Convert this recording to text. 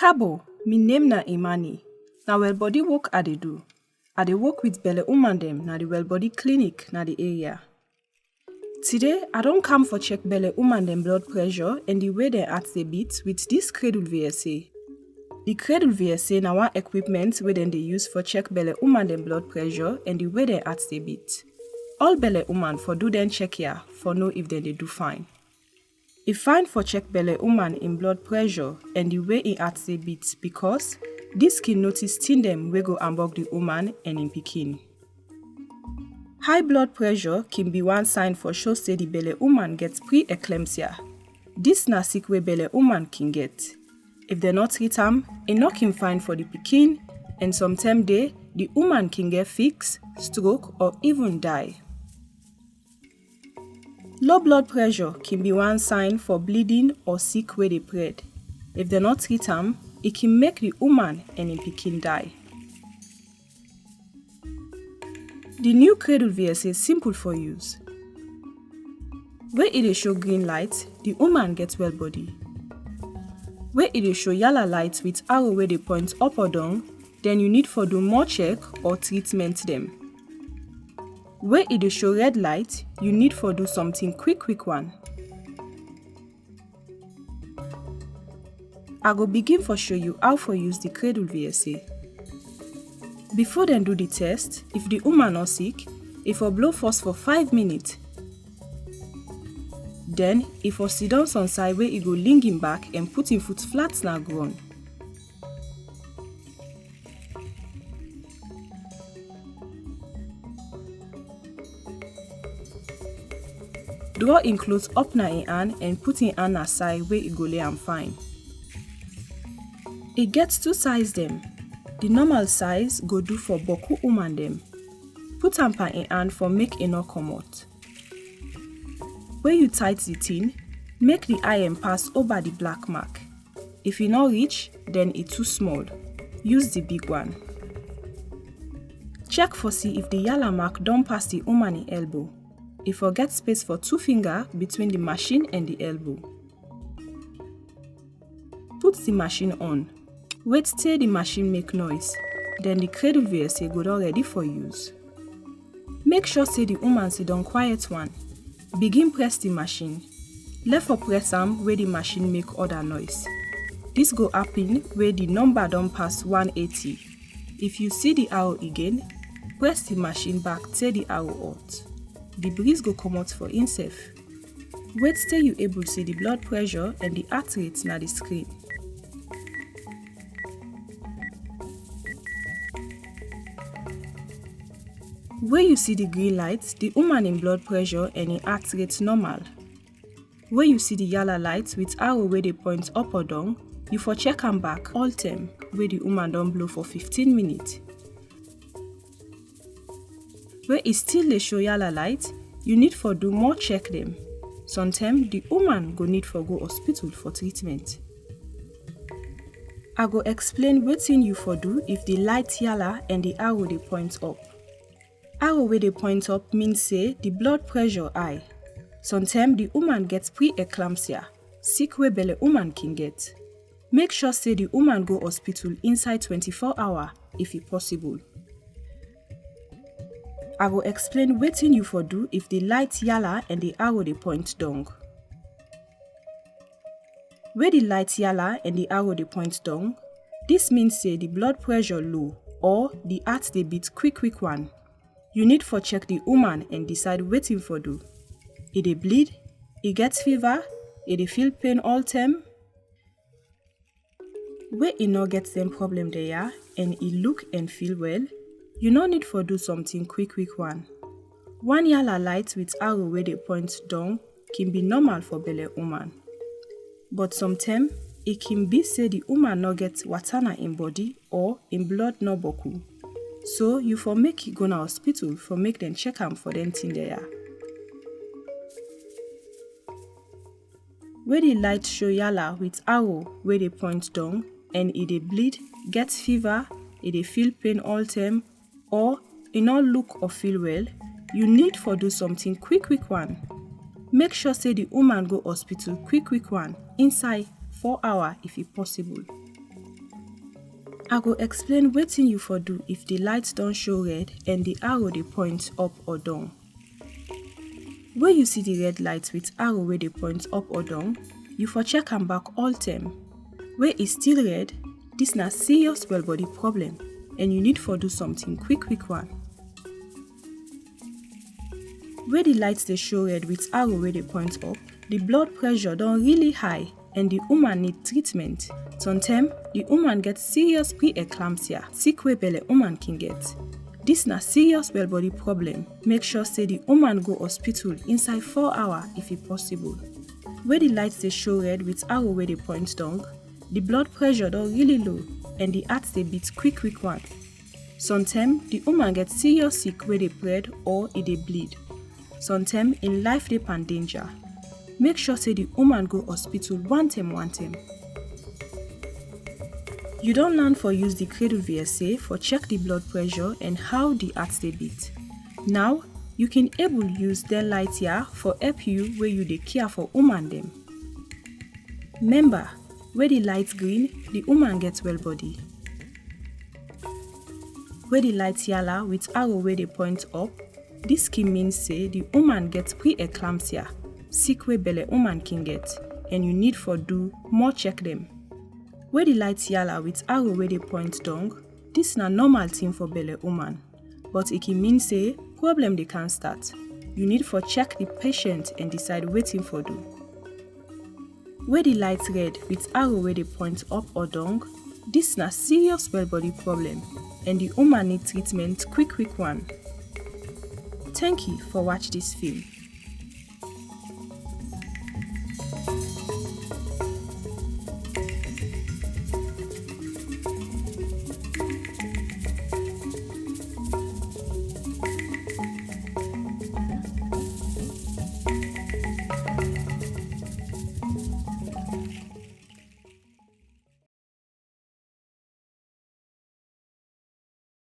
Cabo, me name na Imani. Na well body work I dey do. I dey work with belle woman dem na the well body clinic na the area. Today, I don come for check belle woman dem blood pressure and the way their heart dey beat with this CRADLE VSA. The CRADLE VSA na one equipment wey dem dey use for check belle woman dem blood pressure and the way their heart dey beat. All belle woman for do dem check here for know if dem dey do fine. E fine for check belle woman in blood pressure and the way im heart dey beat because this can notice thing dem wey go ambog the woman and im pikin. High blood pressure can be one sign for show say the belle woman get pre-eclampsia. This na sick wey belle woman can get. If dem not treat am, e no can fine for the pikin and sometimes the woman can get fix, stroke or even die. Low blood pressure can be one sign for bleeding or sick wey dey spread. If dem not treat am, e can make the woman and im pikin die. The new CRADLE VSA simple for use. When e dey show green light, the woman get well body. When e dey show yellow light with arrow wey dey point up or down, then you need for do more check or treatment dem. When e dey show red light, you need for do something quick one. I go begin for show you how for use the CRADLE VSA. Before dem do the test, if the woman not sick, e for blow first for 5 minutes. Then, e for sit down some side where e go lean him back and put him foot flat na ground. Draw im clothes up na im hand and put im hand aside where e go lay am fine. E get two size dem. The normal size go do for boku woman dem. Put am pa im hand for make e no comot. When you tight the thing, make the iron pass over the black mark. If e no reach, then e too small. Use the big one. Check for see if the yellow mark don pass the woman in elbow. E forget space for 2 fingers between the machine and the elbow. Put the machine on. Wait till the machine make noise. Then the CRADLE VSA go don ready for use. Make sure say the woman sit down quiet one. Begin press the machine. Left for press am where the machine make other noise. This go happen where the number don pass 180. If you see the arrow again, press the machine back till the arrow out. The breeze go comot for himself. Wait till you able to see the blood pressure and the heart rate na the screen. When you see the green light, the woman in blood pressure and in heart rate normal. When you see the yellow light with arrow where they point up or down, you for check am back all time where the woman don blow for 15 minutes. When e still dey show yellow light, you need for do more check dem. Sometimes the woman go need for go hospital for treatment. I go explain wetin you for do if the light yellow and the arrow dey point up. Arrow wey dey point up mean say the blood pressure high. Sometimes the woman get pre-eclampsia, sick wey belle woman can get. Make sure say the woman go hospital inside 24 hours if e possible. I go explain wetin you for do if the light yellow and the arrow dey point down. Where the light yellow and the arrow dey point down, this means say the blood pressure low or the heart dey beat quick one. You need for check the woman and decide wetin for do. E dey bleed, e get fever, e dey feel pain all time. Where e no get them problem there and e look and feel well, you no need for do something quick one. One yellow light with arrow where they point down can be normal for belle woman. But sometimes it can be say the woman no get watana in body or in blood no boku. So you for make you go na hospital for make them check am for them thing there. Where the light show yellow with arrow where they point down and e dey bleed, get fever, e dey feel pain all time, or e no look or feel well, you need for do something quick one. Make sure say the woman go hospital quick one inside 4 hours if it possible. I go explain wetin you for do if the light don show red and the arrow dey point up or down. When you see the red light with arrow wey dey point up or down, you for check am back all term. Where e still red, this na serious well body problem and you need for do something quick one. Where the light dey show red with arrow wey dey point up, the blood pressure don really high and the woman need treatment. Sometimes, the woman get serious pre-eclampsia, sick wey belle woman can get. This na serious well body problem. Make sure say the woman go hospital inside 4 hours if e possible. Where the light dey show red with arrow wey dey point down, the blood pressure don really low and the heart dey beat quick one. Sometimes, the woman get serious sick wey dey spread or e dey bleed. Sometimes, in life dey pan danger. Make sure say the woman go hospital one time. You don learn for use the CRADLE VSA for check the blood pressure and how the heart dey beat. Now, you can able use den light here for help you where you dey care for woman dem. Remember, where the light green, the woman gets well body. Where the light yellow with arrow wey dey point up, this can mean say the woman gets pre-eclampsia, sick wey belle woman can get, and you need for do more check them. Where the light yellow with arrow wey dey point down, this na normal thing for belle woman, but it can mean say problem dey can start. You need for check the patient and decide wetin for do. Where the light red with arrow wey dey point up or down, this na serious well body problem and the woman need treatment quick one. Thank you for watching this film.